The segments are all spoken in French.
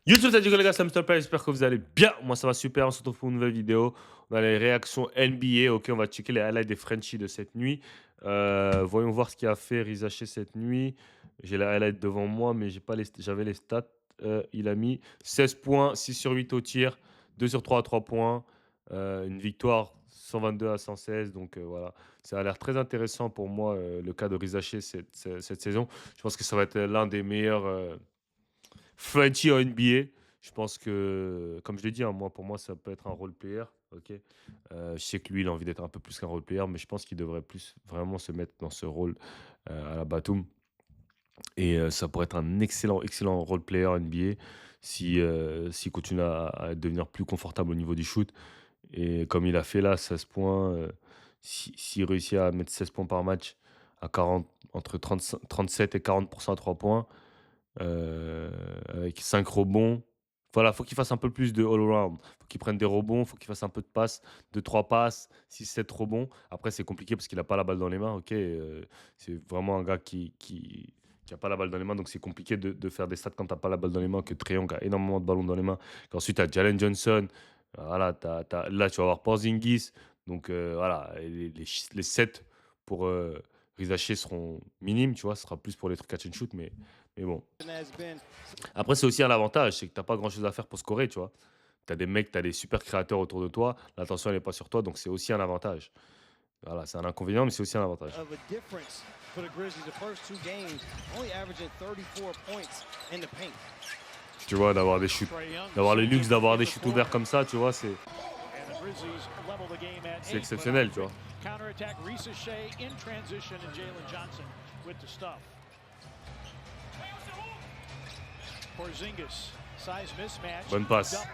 YouTube, salut les gars, c'est Mr. Play, j'espère que vous allez bien. Moi, ça va super. On se retrouve pour une nouvelle vidéo. On a les réactions NBA. Ok, on va checker les highlights des Frenchies de cette nuit. Voyons voir ce qu'il a fait Rizaché cette nuit. J'ai les highlights devant moi, mais j'avais les stats. Il a mis 16 points, 6 sur 8 au tir, 2 sur 3 à 3 points. Une victoire 122 à 116. Donc voilà, ça a l'air très intéressant pour moi, le cas de Rizaché cette saison. Je pense que ça va être l'un des meilleurs. Frenchie en NBA, je pense que, comme je l'ai dit, hein, moi, pour moi, ça peut être un role player. Ok. Je sais que lui, il a envie d'être un peu plus qu'un role player, mais je pense qu'il devrait plus vraiment se mettre dans ce rôle à la Batum. Et ça pourrait être un excellent, excellent role player NBA si, s'il continue à devenir plus confortable au niveau du shoot. Et comme il a fait là, 16 points, s'il réussit à mettre 16 points par match à 40, entre 37 et 40% à 3 points, avec 5 rebonds. Voilà, faut qu'il fasse un peu plus de all-around. Faut qu'il prenne des rebonds, faut qu'il fasse un peu de passes, 2-3 passes, 6-7 rebonds. Après, c'est compliqué parce qu'il a pas la balle dans les mains, OK, c'est vraiment un gars qui a pas la balle dans les mains, donc c'est compliqué de faire des stats quand tu as pas la balle dans les mains, que Trae Young a énormément de ballons dans les mains, qu'ensuite tu as Jalen Johnson, voilà, là, tu vas avoir Porzingis, donc voilà, et les 7 pour, Rizaché seront minimes, tu vois? Ce sera plus pour les trucs catch and shoot, mais bon. Après, c'est aussi un avantage, c'est que tu as pas grand-chose à faire pour scorer, tu vois? Tu as des mecs, tu as des super créateurs autour de toi, l'attention elle est pas sur toi, donc c'est aussi un avantage. Voilà, c'est un inconvénient, mais c'est aussi un avantage. Tu vois, d'avoir des shoots, d'avoir le luxe d'avoir des shoots ouverts comme ça, tu vois, c'est exceptionnel, tu vois? Bonne passe.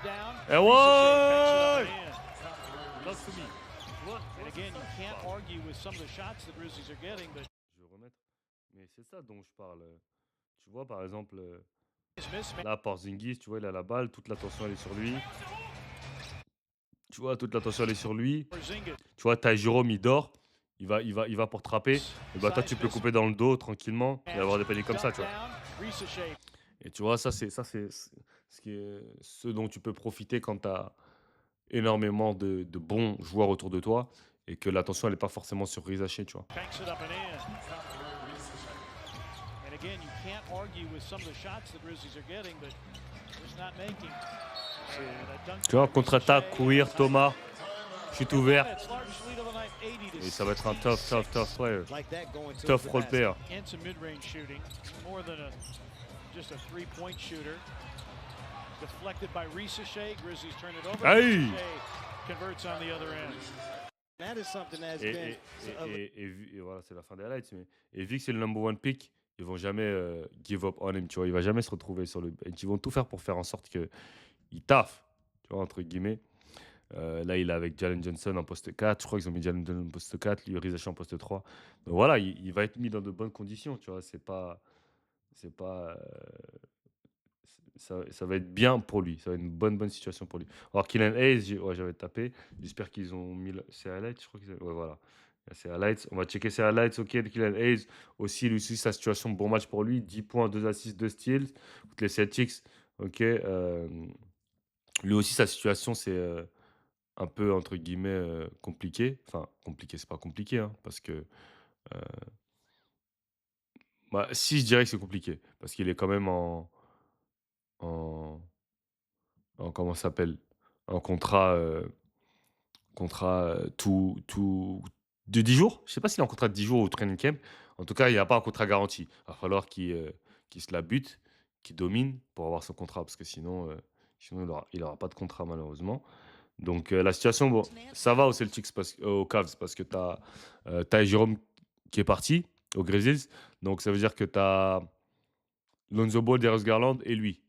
Eh ouais! Love to me. Je vais remettre. Mais c'est ça dont je parle. Tu vois, par exemple, là, Porzingis, tu vois, il a la balle, toute l'attention elle est sur lui. Tu vois, toute l'attention elle est sur lui. Tu vois, Ty Jerome, il dort. Il va pour trapper. Et bah, toi, tu peux couper dans le dos tranquillement et avoir des paniers comme ça, tu vois. Et tu vois, ça, c'est ce dont tu peux profiter quand tu as énormément de bons joueurs autour de toi et que l'attention, elle est pas forcément sur Rizaché, tu vois. Tu vois, contre-attaque, courir, Thomas, chute ouvert. Et ça va être un tough player. Tough role player. Aïe! Et voilà, c'est la fin des highlights. Et vu que c'est le number one pick, ils vont jamais give up on him, tu vois. Il va jamais se retrouver sur le bench. Ils vont tout faire pour faire en sorte qu'il taffe, tu vois, entre guillemets. Là, il est avec Jalen Johnson en poste 4. Je crois qu'ils ont mis Jalen Johnson en poste 4, lui, Rizaché en poste 3. Donc voilà, il va être mis dans de bonnes conditions, tu vois. C'est pas, ça va être bien pour lui. Ça va être une bonne situation pour lui. Alors, Killian Hayes, ouais, j'avais tapé. J'espère qu'ils ont mis ses highlights. Je crois qu'ils ouais, voilà. Il y a ses highlights. On va checker ses highlights. Ok, de Killian Hayes. Aussi, lui aussi, sa situation, bon match pour lui. 10 points, 2 assists, 2 steals. Contre les Celtics. Ok. Lui aussi, sa situation, c'est un peu, entre guillemets, compliqué. Enfin, compliqué, c'est pas compliqué, hein, parce que. euh, Bah, si, je dirais que c'est compliqué. Parce qu'il est quand même en, comment ça s'appelle? En contrat de 10 jours. Je sais pas s'il est en contrat de 10 jours ou training camp. En tout cas, il n'y a pas un contrat garanti. Il va falloir qu'il se la bute, qu'il domine pour avoir son contrat. Parce que sinon il aura pas de contrat, malheureusement. Donc, la situation, bon, ça va aux Celtics, aux Cavs, parce que tu as Ty Jerome qui est parti aux Grizzlies. Donc, ça veut dire que tu as Lonzo Ball, Darius Garland et lui.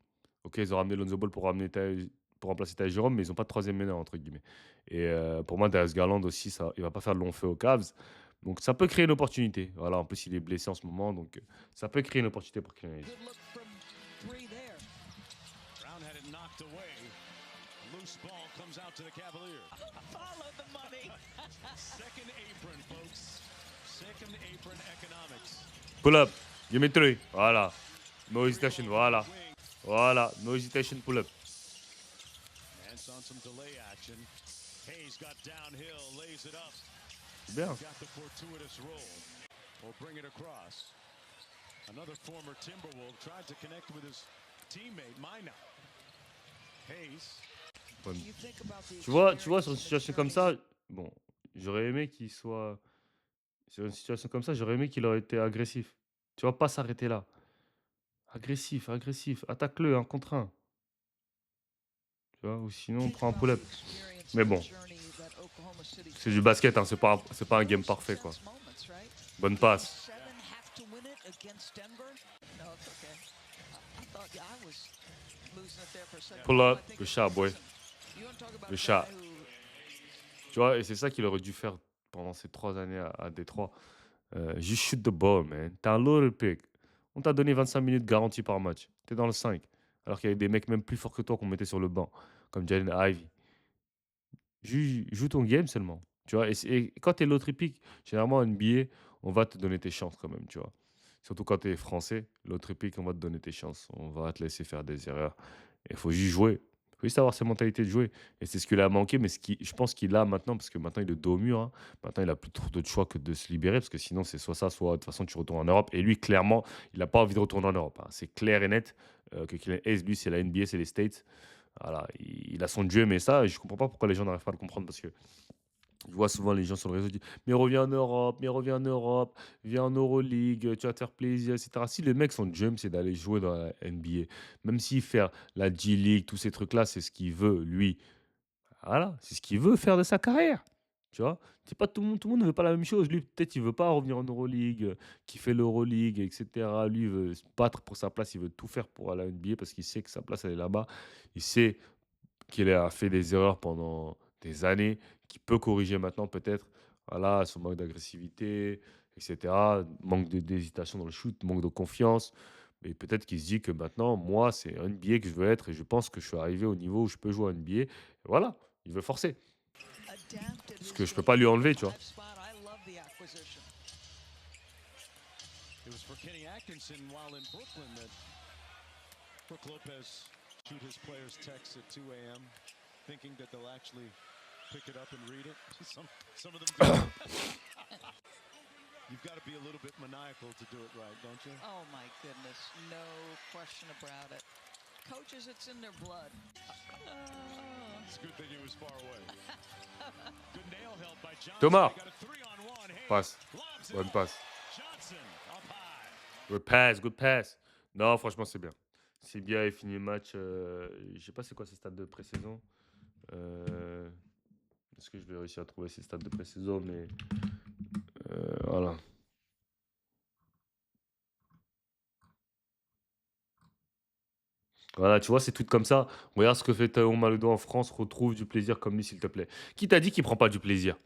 Ok, ils ont ramené Lonzo Ball pour remplacer Ty Jerome, mais ils n'ont pas de troisième meneur, entre guillemets. Et pour moi, Darius Garland aussi, il va pas faire de long feu aux Cavs. Donc ça peut créer une opportunité. Voilà, en plus, il est blessé en ce moment, donc ça peut créer une opportunité pour Kylian Hayes. Pull up, give me three. Voilà. No hesitation, voilà. Voilà, no hesitation pull-up. Nance on some delay action. Hayes got downhill, lays it up. C'est bien. Got the fortuitous roll. Will bring it across. Another former Timberwolf tried to connect with his teammate, Mina. Hayes. Ouais. You think about the Tu vois, sur une experience and the situation comme journey. ça, bon, j'aurais aimé qu'il soit. Sur une situation comme ça, j'aurais aimé qu'il aurait été agressif. Tu vas pas s'arrêter là. Agressif, agressif. Attaque-le, un contre un. Tu vois, ou sinon, Think prends un about the pull-up. experience Mais and the bon, journey that Oklahoma City c'est du Thunder basket, hein, took. c'est pas un game Those parfait, quoi. intense moments, right? Bonne Game passe. 7, have to win it against Denver? No, it's okay. I thought I was losing it there for a second. Pull No, up, I think good it's, shot, boy. listen, you want to talk about Good a shot. guy who Tu vois, et c'est ça qu'il aurait dû faire pendant ces 3 années à Détroit. Just shoot the ball, man. T'es un loaded pick. On t'a donné 25 minutes garanties par match. T'es dans le 5. Alors qu'il y avait des mecs même plus forts que toi qu'on mettait sur le banc, comme Jalen Ivy. Joue ton game seulement. Tu vois, et quand t'es l'autre pick, généralement en NBA, on va te donner tes chances quand même, tu vois. Surtout quand t'es français, l'autre pick, on va te donner tes chances. On va te laisser faire des erreurs. Il faut juste jouer. Il faut juste avoir cette mentalité de jouer. Et c'est ce qu'il a manqué, mais je pense qu'il a maintenant, parce que maintenant il est dos au mur. Hein. Maintenant, il a plus trop de choix que de se libérer, parce que sinon, c'est soit ça, soit de toute façon, tu retournes en Europe. Et lui, clairement, il n'a pas envie de retourner en Europe. Hein. C'est clair et net que Kylian Hayes, lui, c'est la NBA, c'est les States. Voilà, il a son Dieu, mais ça, je comprends pas pourquoi les gens n'arrivent pas à le comprendre, parce que je vois souvent les gens sur le réseau dire: «Mais reviens en Europe, mais reviens en Europe, viens en Euroleague, tu vas te faire plaisir» et cetera. Si le mec, son dream, c'est d'aller jouer dans la NBA, même s'il fait la G League, tous ces trucs-là, c'est ce qu'il veut, lui. Voilà, c'est ce qu'il veut faire de sa carrière, tu vois? C'est pas tout le monde ne veut pas la même chose. Lui, peut-être, il veut pas revenir en Euroleague, qu'il fait l'Euroleague et cetera. Lui, il veut se battre pour sa place, il veut tout faire pour aller à la NBA parce qu'il sait que sa place, elle est là-bas. Il sait qu'il a fait des erreurs pendant des années, qu'il peut corriger maintenant peut-être. Voilà, son manque d'agressivité, et cetera, manque d'hésitation dans le shoot, manque de confiance. Mais peut-être qu'il se dit que maintenant, moi, c'est un NBA que je veux être et je pense que je suis arrivé au niveau où je peux jouer à NBA. Et voilà, il veut forcer. adapted Ce his que je peux game pas lui to the enlever, tu vois. 5 spot. I love the acquisition. It was for Kenny Atkinson while in Brooklyn that Brook Lopez shoot his players texts at 2 a.m. thinking that they'll actually pick it up and read it. Some of them do. You've got to be a little bit maniacal to do it right, don't you? Oh my goodness, no question about it. Coaches, it's in their blood. It's a good thing he was far away. Good nail help by Johnson. Thomas, They got a 3-on-1. Hayes passe. lobs it Bonne up. passe. Johnson up high. Good pass, good pass. Non, franchement, c'est bien. C'est bien, il finit le match. Je sais pas c'est quoi ses stats de pré-saison. Est-ce que je vais réussir à trouver ses stats de pré-saison, mais voilà. Voilà, tu vois, ces tweets comme ça. Regarde ce que fait Théo Maledon en France. Retrouve du plaisir comme lui, s'il te plaît. Qui t'a dit qu'il prend pas du plaisir?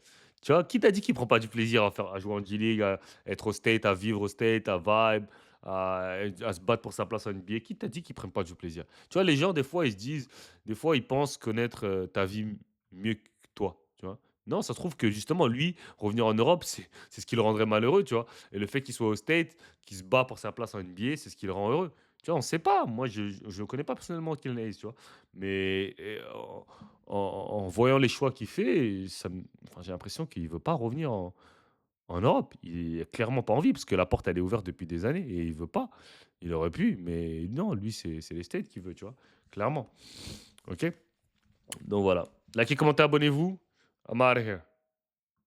Tu vois, qui t'a dit qu'il prend pas du plaisir à jouer en G-League, à être au State, à vivre au State, à vibe, à se battre pour sa place en NBA? Qui t'a dit qu'il prend pas du plaisir? Tu vois, les gens, des fois, ils se disent, des fois, ils pensent connaître ta vie mieux que toi. Tu vois? Non, ça se trouve que justement, lui, revenir en Europe, c'est ce qui le rendrait malheureux, tu vois. Et le fait qu'il soit au State, qu'il se bat pour sa place en NBA, c'est ce qui le rend heureux. Tu vois, on ne sait pas. Moi, je ne connais pas personnellement Kylian Hayes, tu vois. Mais en voyant les choix qu'il fait, enfin, j'ai l'impression qu'il ne veut pas revenir en Europe. Il n'a clairement pas envie, parce que la porte, elle est ouverte depuis des années, et il veut pas. Il aurait pu, mais non, lui, c'est les States qui veut, tu vois. Clairement. OK? Donc voilà. Likez, commentez, abonnez-vous. I'm out of here.